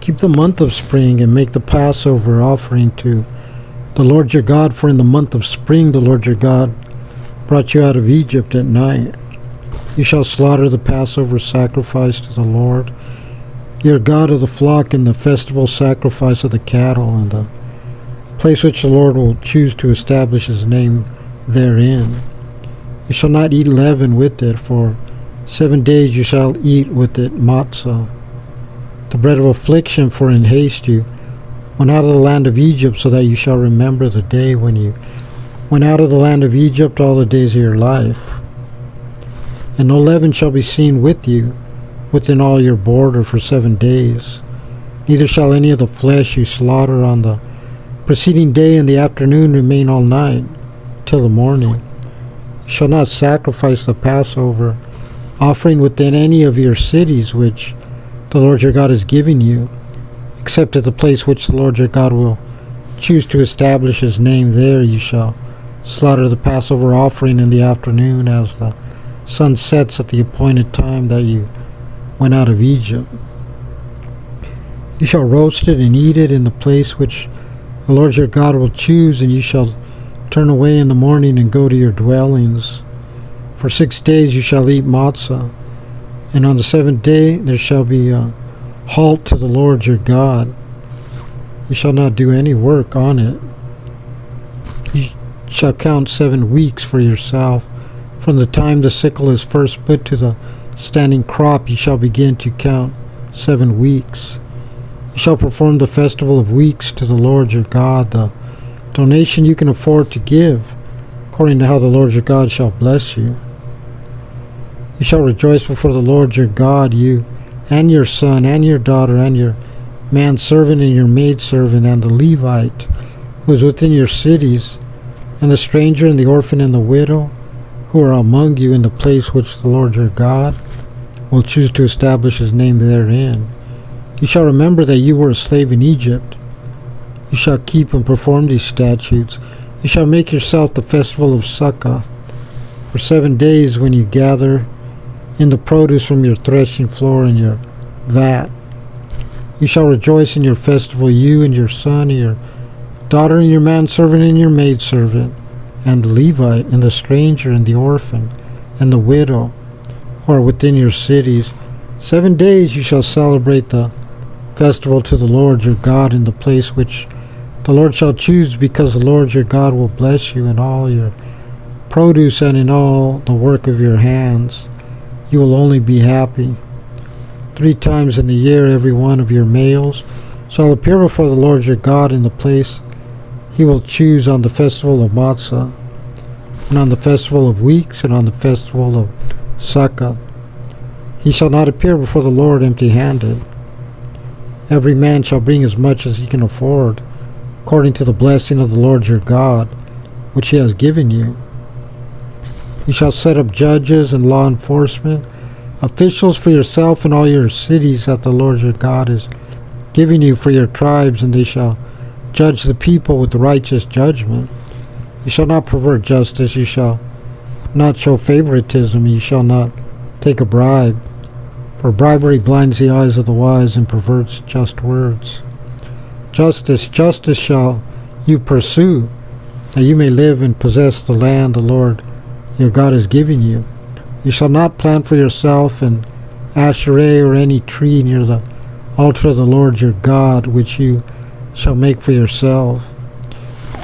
Keep the month of spring and make the Passover offering to the Lord your God, for in the month of spring the Lord your God brought you out of Egypt at night. You shall slaughter the Passover sacrifice to the Lord your God of the flock, and the festival sacrifice of the cattle, and the place which the Lord will choose to establish his name therein. You shall not eat leaven with it. For 7 days you shall eat with it matzah, the bread of affliction, for in haste you went out of the land of Egypt, so that you shall remember the day when you went out of the land of Egypt all the days of your life. And no leaven shall be seen with you within all your border for 7 days. Neither shall any of the flesh you slaughter on the preceding day in the afternoon remain all night till the morning. You shall not sacrifice the Passover offering within any of your cities which the Lord your God is giving you, except at the place which the Lord your God will choose to establish his name. There you shall slaughter the Passover offering in the afternoon, as the sun sets at the appointed time that you went out of Egypt. You shall roast it and eat it in the place which the Lord your God will choose, and you shall turn away in the morning and go to your dwellings. For 6 days you shall eat matzah, and on the 7th day there shall be a halt to the Lord your God. You shall not do any work on it. You shall count 7 weeks for yourself. From the time the sickle is first put to the standing crop, you shall begin to count 7 weeks. You shall perform the festival of weeks to the Lord your God, the donation you can afford to give, according to how the Lord your God shall bless you. You shall rejoice before the Lord your God, you and your son and your daughter and your manservant and your maidservant and the Levite who is within your cities, and the stranger and the orphan and the widow who are among you, in the place which the Lord your God will choose to establish his name therein. You shall remember that you were a slave in Egypt. You shall keep and perform these statutes. You shall make yourself the Festival of Sukkoth for 7 days, when you gather in the produce from your threshing floor and your vat. You shall rejoice in your festival, you and your son and your daughter and your manservant and your maidservant, and the Levite and the stranger and the orphan and the widow who are within your cities. 7 days you shall celebrate the festival to the Lord your God in the place which the Lord shall choose, because the Lord your God will bless you in all your produce and in all the work of your hands. You will only be happy. 3 times in the year every one of your males shall appear before the Lord your God in the place he will choose, on the Festival of Matzoth, and on the Festival of Weeks, and on the Festival of Sukkoth. He shall not appear before the Lord empty-handed. Every man shall bring as much as he can afford, according to the blessing of the Lord your God, which he has given you. You shall set up judges and law enforcement, officials for yourself in all your cities that the Lord your God is giving you for your tribes, and they shall judge the people with righteous judgment. You shall not pervert justice. You shall not show favoritism. You shall not take a bribe, for bribery blinds the eyes of the wise and perverts just words. Justice shall you pursue, that you may live and possess the land the Lord your God is giving you. You shall not plant for yourself an asherah or any tree near the altar of the Lord your God, which you shall make for yourself.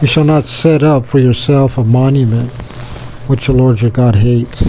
You shall not set up for yourself a monument which the Lord your God hates.